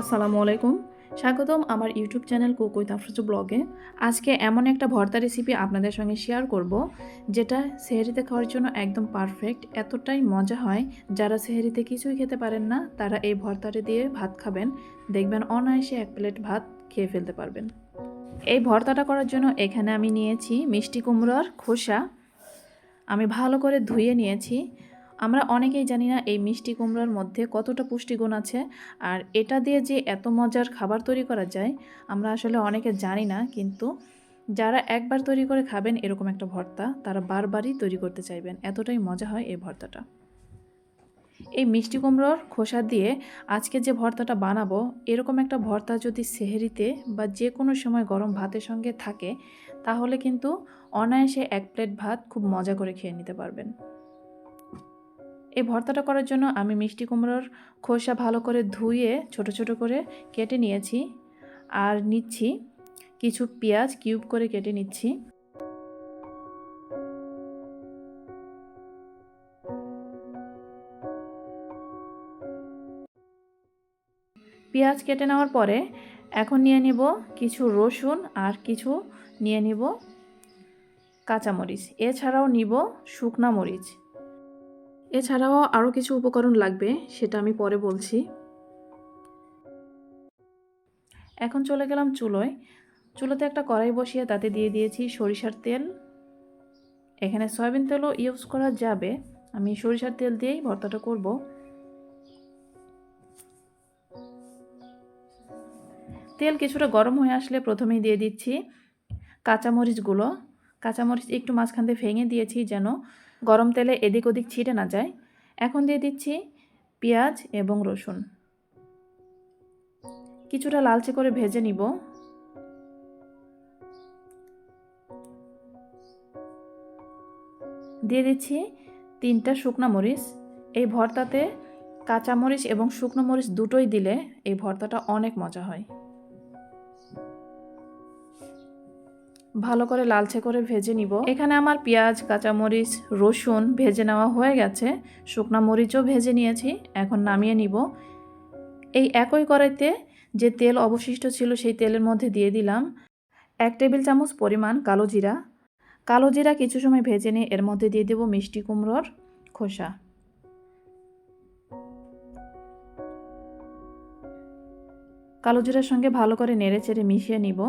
আসসালামু আলাইকুম। স্বাগতম আমার YouTube channel cook with Afroza ব্লগে। আজকে এমন একটা ভর্তা রেসিপি আপনাদের সঙ্গে শেয়ার করব, যেটা সেহরিতে খাওয়ার জন্য একদম পারফেক্ট। এতটাই মজা হয়, যারা সেহরিতে কিছুই খেতে পারেন না তারা এই ভর্তাটা দিয়ে ভাত খাবেন, দেখবেন অনায়াসে এক প্লেট ভাত খেয়ে ফেলতে পারবেন। এই ভর্তাটা করার জন্য এখানে আমি নিয়েছি মিষ্টি কুমড়োর খোসা। আমি ভালো করে ধুয়ে নিয়েছি। আমরা অনেকেই জানি না এই মিষ্টি কুমড়োর মধ্যে কতটা পুষ্টিগুণ আছে, আর এটা দিয়ে যে এত মজার খাবার তৈরি করা যায় আমরা আসলে অনেকে জানি না। কিন্তু যারা একবার তৈরি করে খাবেন এরকম একটা ভর্তা, তারা বারবারই তৈরি করতে চাইবেন, এতটাই মজা হয় এই ভর্তাটা। এই মিষ্টি কুমড়োর খোসা দিয়ে আজকে যে ভর্তাটা বানাবো, এরকম একটা ভর্তা যদি সেহরিতে বা যে কোনো সময় গরম ভাতের সঙ্গে থাকে, তাহলে কিন্তু অনায়াসে এক প্লেট ভাত খুব মজা করে খেয়ে নিতে পারবেন। এই ভর্তাটা করার জন্য আমি মিষ্টি কুমড়োর খোসা ভালো করে ধুয়ে ছোট ছোট করে কেটে নিয়েছি, আর নিচ্ছি কিছু পেঁয়াজ কিউব করে কেটে নিচ্ছি। পেঁয়াজ কেটে নেওয়ার পরে এখন নিয়ে নিব কিছু রসুন আর কিছু নিয়ে নিব কাঁচামরিচ, এছাড়াও নিব শুকনা মরিচ। এছাড়াও আরও কিছু উপকরণ লাগবে, সেটা আমি পরে বলছি। এখন চলে গেলাম চুলোয়। চুলোতে একটা কড়াই বসিয়ে তাতে দিয়ে দিয়েছি সরিষার তেল। এখানে সয়াবিন তেলও ইউজ করা যাবে, আমি সরিষার তেল দিয়েই ভর্তাটা করব। তেল কিছুটা গরম হয়ে আসলে প্রথমেই দিয়ে দিচ্ছি কাঁচামরিচগুলো। কাঁচামরিচ একটু মাঝখান দিয়ে ভেঙে দিয়েছি যেন গরম তেলে এদিক ওদিক ছিটে না যায়। এখন দিয়ে দিচ্ছি পেঁয়াজ এবং রসুন, কিছুটা লালচে করে ভেজে নিব। দিয়ে দিচ্ছি 3টা শুকনো মরিচ। এই ভর্তাতে কাঁচামরিচ এবং শুকনো মরিচ দুটোই দিলে এই ভর্তাটা অনেক মজা হয়। ভালো করে লালচে করে ভেজে নিব। এখানে আমার পেঁয়াজ, কাঁচামরিচ, রসুন ভেজে নেওয়া হয়ে গেছে, শুকনো মরিচও ভেজে নিয়েছি। এখন নামিয়ে নিব। এই একই কড়াইতে যে তেল অবশিষ্ট ছিল সেই তেলের মধ্যে দিয়ে দিলাম 1 টেবিল চামচ পরিমাণ কালো জিরা। কালো জিরা কিছু সময় ভেজে নিয়ে এর মধ্যে দিয়ে দেব মিষ্টি কুমড়োর খোসা। কালো জিরার সঙ্গে ভালো করে নেড়ে চেড়ে মিশিয়ে নিব।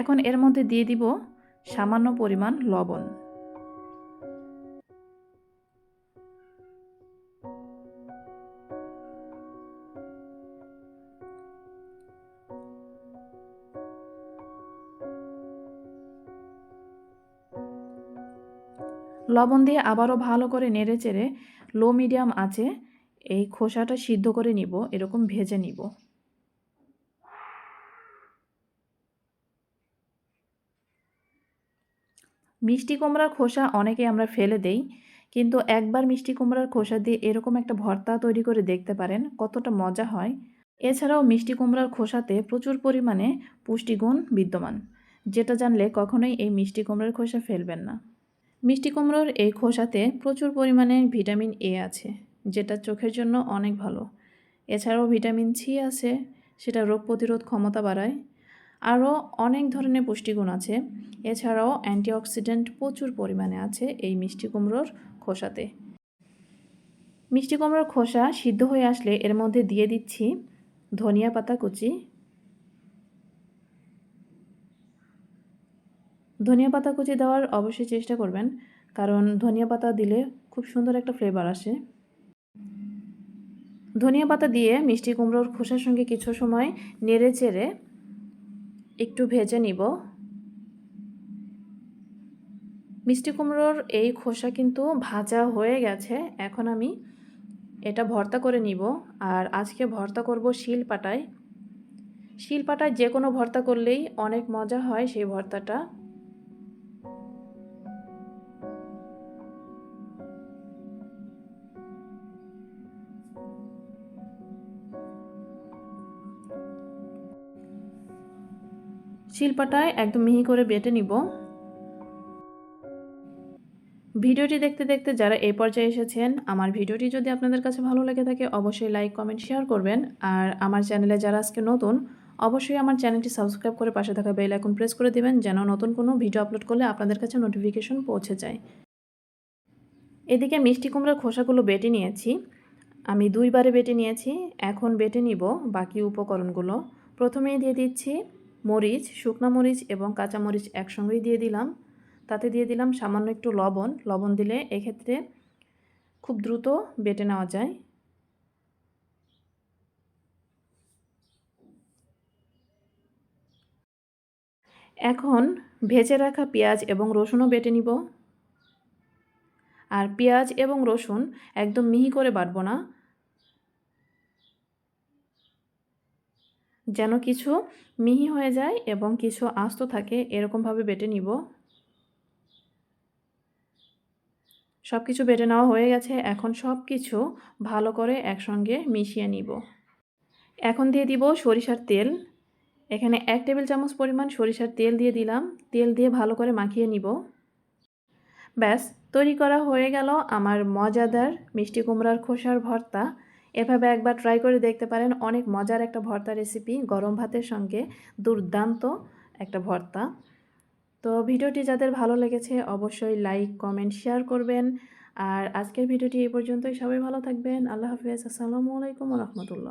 এখন এর মধ্যে দিয়ে দিব সামান্য পরিমাণ লবণ। লবণ দিয়ে আবারও ভালো করে নেড়ে চেড়ে লো মিডিয়াম আঁচে এই খোসাটা সিদ্ধ করে নিব, এরকম ভেজে নিব। মিষ্টি কুমড়ার খোসা অনেকে আমরা ফেলে দেই, কিন্তু একবার মিষ্টি কুমড়ার খোসা দিয়ে এরকম একটা ভর্তা তৈরি করে দেখতে পারেন, কতটা মজা হয়। এছাড়াও মিষ্টি কুমড়ার খোসাতে প্রচুর পরিমাণে পুষ্টিগুণ বিদ্যমান, যেটা জানলে কখনোই এই মিষ্টি কুমড়ার খোসা ফেলবেন না। মিষ্টি কুমড়োর এই খোসাতে প্রচুর পরিমাণে ভিটামিন এ আছে, যেটা চোখের জন্য অনেক ভালো। এছাড়াও ভিটামিন সি আছে, সেটা রোগ প্রতিরোধ ক্ষমতা বাড়ায়। আরও অনেক ধরনের পুষ্টিগুণ আছে। এছাড়াও অ্যান্টিঅক্সিডেন্ট প্রচুর পরিমাণে আছে এই মিষ্টি কুমড়োর খোসাতে। মিষ্টি কুমড়োর খোসা সিদ্ধ হয়ে আসলে এর মধ্যে দিয়ে দিচ্ছি ধনিয়া পাতা কুচি। ধনিয়া পাতা কুচি দেওয়ার অবশ্যই চেষ্টা করবেন, কারণ ধনিয়া পাতা দিলে খুব সুন্দর একটা ফ্লেভার আসে। ধনিয়া পাতা দিয়ে মিষ্টি কুমড়োর খোসার সঙ্গে কিছু সময় নেড়ে চেড়ে একটু ভেজে নিব। মিষ্টি কুমড়োর এই খোসা কিন্তু ভাজা হয়ে গেছে। এখন আমি এটা ভর্তা করে নিব, আর আজকে ভর্তা করব শিলপাটায়। শিলপাটায় যে কোনো ভর্তা করলেই অনেক মজা হয় সেই ভর্তাটা। শিলপাটায় একদম মিহি করে বেটে নিব। ভিডিওটি দেখতে দেখতে যারা এই পর্যায়ে এসেছেন, আমার ভিডিওটি যদি আপনাদের কাছে ভালো লেগে থাকে অবশ্যই লাইক, কমেন্ট, শেয়ার করবেন। আর আমার চ্যানেলে যারা আজকে নতুন, অবশ্যই আমার চ্যানেলটি সাবস্ক্রাইব করে পাশে থাকা বেল আইকন প্রেস করে দিবেন, যেন নতুন কোনো ভিডিও আপলোড করলে আপনাদের কাছে নোটিফিকেশন পৌঁছে যায়। এদিকে মিষ্টি কুমড়ার খোসাগুলো বেটে নিয়েছি। আমি 2 বারে বেটে নিয়েছি। এখন বেটে নিব বাকি উপকরণগুলো। প্রথমেই দিয়ে দিচ্ছি মরিচ, শুকনা মরিচ এবং কাঁচা মরিচ একসঙ্গেই দিয়ে দিলাম। তাতে দিয়ে দিলাম সামান্য একটু লবণ। লবণ দিলে এক্ষেত্রে খুব দ্রুত বেটে নেওয়া যায়। এখন ভেজে রাখা পেঁয়াজ এবং রসুনও বেটে নিব। আর পেঁয়াজ এবং রসুন একদম মিহি করে বাটবো না, যেন কিছু মিহি হয়ে যায় এবং কিছু আস্ত থাকে, এরকমভাবে বেটে নিব। সব কিছু বেটে নেওয়া হয়ে গেছে। এখন সব কিছু ভালো করে একসঙ্গে মিশিয়ে নিব। এখন দিয়ে দিব সরিষার তেল। এখানে 1 টেবিল চামচ পরিমাণ সরিষার তেল দিয়ে দিলাম। তেল দিয়ে ভালো করে মাখিয়ে নিব। ব্যাস, তৈরি করা হয়ে গেল আমার মজাদার মিষ্টি কুমড়ার খোসার ভর্তা। এভাবে একবার ট্রাই করে দেখতে পারেন। অনেক মজার একটা ভর্তা রেসিপি, গরম ভাতের সঙ্গে দুর্দান্ত একটা ভর্তা। তো ভিডিওটি যাদের ভালো লেগেছে অবশ্যই লাইক, কমেন্ট, শেয়ার করবেন। আর আজকের ভিডিওটি এই পর্যন্তই। সবাই ভালো থাকবেন। আল্লাহ হাফেজ। আসসালামু আলাইকুম ওয়া রাহমাতুল্লাহ।